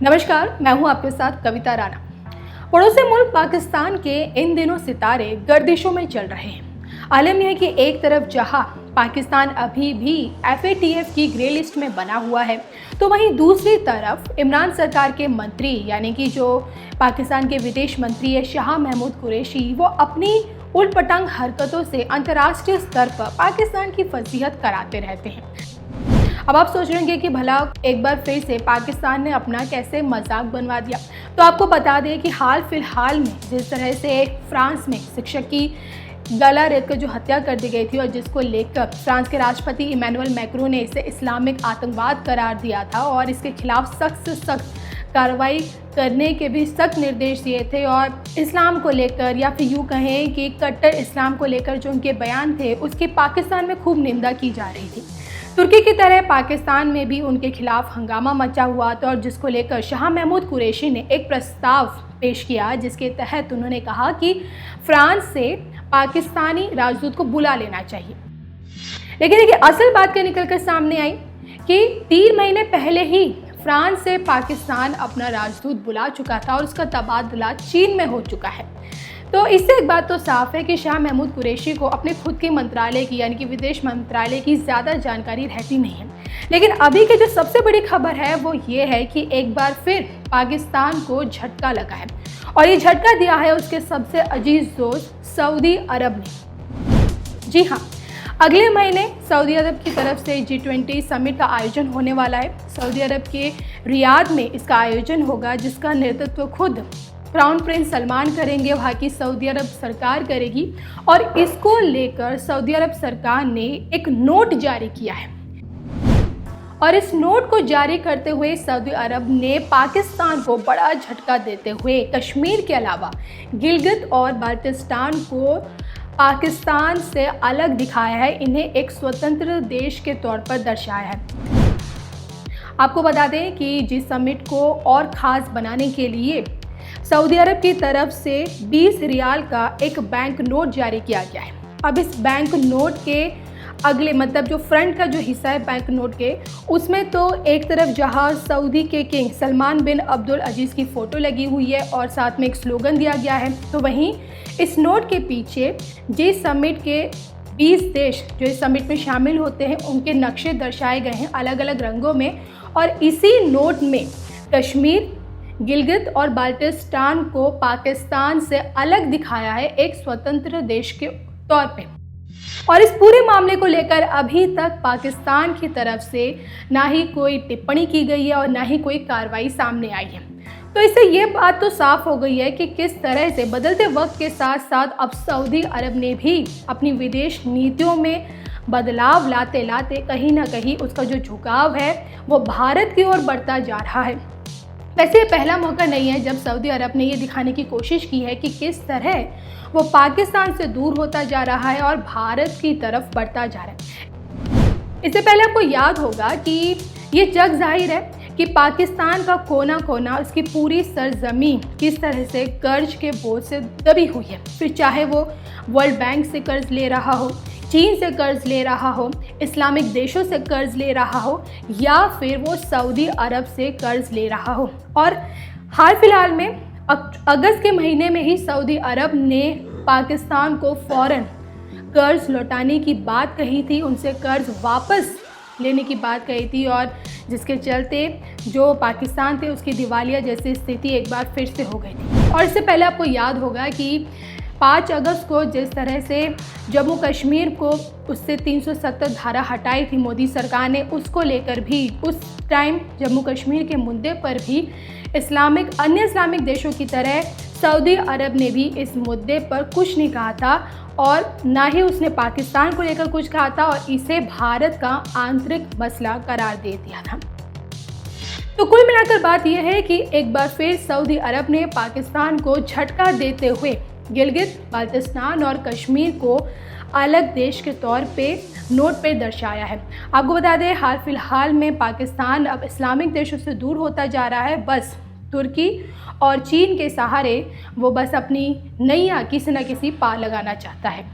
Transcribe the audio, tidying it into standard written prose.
नमस्कार, मैं हूं आपके साथ कविता राणा। पड़ोसी मुल्क पाकिस्तान के इन दिनों सितारे गर्दिशों में चल रहे हैं। आलम यह है कि एक तरफ जहां पाकिस्तान अभी भी FATF की ग्रे लिस्ट में बना हुआ है, तो वहीं दूसरी तरफ इमरान सरकार के मंत्री यानी कि जो पाकिस्तान के विदेश मंत्री है शाह महमूद कुरैशी, वो अपनी उलटपटांग हरकतों से अंतर्राष्ट्रीय स्तर पर पाकिस्तान की फजीहत कराते रहते हैं। अब आप सोच रहे होंगे कि भला एक बार फिर से पाकिस्तान ने अपना कैसे मजाक बनवा दिया। तो आपको बता दें कि हाल फिलहाल में जिस तरह से फ्रांस में शिक्षक की गला रेत कर जो हत्या कर दी गई थी और जिसको लेकर फ्रांस के राष्ट्रपति इमैनुअल मैक्रों ने इसे इस्लामिक आतंकवाद करार दिया था और इसके खिलाफ सख्त से सख्त कार्रवाई करने के भी सख्त निर्देश दिए थे, और इस्लाम को लेकर या फिर यूँ कहें कि कट्टर इस्लाम को लेकर जो उनके बयान थे उसकी पाकिस्तान में खूब निंदा की जा रही थी। तुर्की की तरह पाकिस्तान में भी उनके खिलाफ हंगामा मचा हुआ था और जिसको लेकर शाह महमूद कुरैशी ने एक प्रस्ताव पेश किया, जिसके तहत उन्होंने कहा कि फ्रांस से पाकिस्तानी राजदूत को बुला लेना चाहिए। लेकिन देखिए, असल बात क्या निकल कर सामने आई कि 3 महीने पहले ही फ्रांस से पाकिस्तान अपना राजदूत बुला चुका था और उसका तबादला चीन में हो चुका है। तो इससे एक बात तो साफ है कि शाह महमूद कुरैशी को अपने खुद के मंत्रालय की यानी कि विदेश मंत्रालय की ज़्यादा जानकारी रहती नहीं है। लेकिन अभी की जो सबसे बड़ी खबर है वो ये है कि एक बार फिर पाकिस्तान को झटका लगा है, और ये झटका दिया है उसके सबसे अजीज दोस्त सऊदी अरब ने। जी हाँ, अगले महीने सऊदी अरब की तरफ से G20 समिट का आयोजन होने वाला है। सऊदी अरब के रियाद में इसका आयोजन होगा, जिसका नेतृत्व खुद क्राउन प्रिंस सलमान करेंगे, वहाँ की सऊदी अरब सरकार करेगी। और इसको लेकर सऊदी अरब सरकार ने एक नोट जारी किया है, और इस नोट को जारी करते हुए सऊदी अरब ने पाकिस्तान को बड़ा झटका देते हुए कश्मीर के अलावा गिलगित और बाल्टिस्तान को पाकिस्तान से अलग दिखाया है, इन्हें एक स्वतंत्र देश के तौर पर दर्शाया है। आपको बता दें कि जिस समिट को और ख़ास बनाने के लिए सऊदी अरब की तरफ से 20 रियाल का एक बैंक नोट जारी किया गया है। अब इस बैंक नोट के अगले मतलब जो फ्रंट का जो हिस्सा है बैंक नोट के, उसमें तो एक तरफ जहां सऊदी के किंग सलमान बिन अब्दुल अजीज़ की फ़ोटो लगी हुई है और साथ में एक स्लोगन दिया गया है, तो वहीं इस नोट के पीछे जिस समिट के 20 देश जो इस समिट में शामिल होते हैं उनके नक्शे दर्शाए गए हैं अलग अलग रंगों में। और इसी नोट में कश्मीर, गिलगित और बाल्टिस्तान को पाकिस्तान से अलग दिखाया है एक स्वतंत्र देश के तौर पे। और इस पूरे मामले को लेकर अभी तक पाकिस्तान की तरफ से ना ही कोई टिप्पणी की गई है और ना ही कोई कार्रवाई सामने आई है। तो इससे ये बात तो साफ हो गई है कि किस तरह से बदलते वक्त के साथ साथ अब सऊदी अरब ने भी अपनी विदेश नीतियों में बदलाव लाते लाते कहीं ना कहीं उसका जो झुकाव है वो भारत की ओर बढ़ता जा रहा है। वैसे ये पहला मौका नहीं है जब सऊदी अरब ने ये दिखाने की कोशिश की है कि किस तरह वो पाकिस्तान से दूर होता जा रहा है और भारत की तरफ बढ़ता जा रहा है। इससे पहले आपको याद होगा कि ये जग जाहिर है कि पाकिस्तान का कोना कोना, उसकी पूरी सरजमीन किस तरह से कर्ज के बोझ से दबी हुई है। फिर चाहे वो वर्ल्ड बैंक से कर्ज ले रहा हो, चीन से कर्ज ले रहा हो, इस्लामिक देशों से कर्ज ले रहा हो, या फिर वो सऊदी अरब से कर्ज ले रहा हो। और हाल फिलहाल में अगस्त के महीने में ही सऊदी अरब ने पाकिस्तान को फ़ौरन कर्ज लौटाने की बात कही थी, उनसे कर्ज वापस लेने की बात कही थी, और जिसके चलते जो पाकिस्तान थे उसकी दिवालिया जैसी स्थिति एक बार फिर से हो गई थी। और इससे पहले आपको याद होगा कि 5 अगस्त को जिस तरह से जम्मू कश्मीर को उससे 370 धारा हटाई थी मोदी सरकार ने, उसको लेकर भी उस टाइम जम्मू कश्मीर के मुद्दे पर भी अन्य इस्लामिक देशों की तरह सऊदी अरब ने भी इस मुद्दे पर कुछ नहीं कहा था, और ना ही उसने पाकिस्तान को लेकर कुछ कहा था, और इसे भारत का आंतरिक मसला करार दे दिया था। तो कुल मिलाकर बात यह है कि एक बार फिर सऊदी अरब ने पाकिस्तान को झटका देते हुए गिलगित, बाल्टिस्तान और कश्मीर को अलग देश के तौर पे नोट पे दर्शाया है। आपको बता दें, हाल फिलहाल में पाकिस्तान अब इस्लामिक देशों से दूर होता जा रहा है। बस तुर्की और चीन के सहारे वो बस अपनी नैया किसी न किसी पार लगाना चाहता है।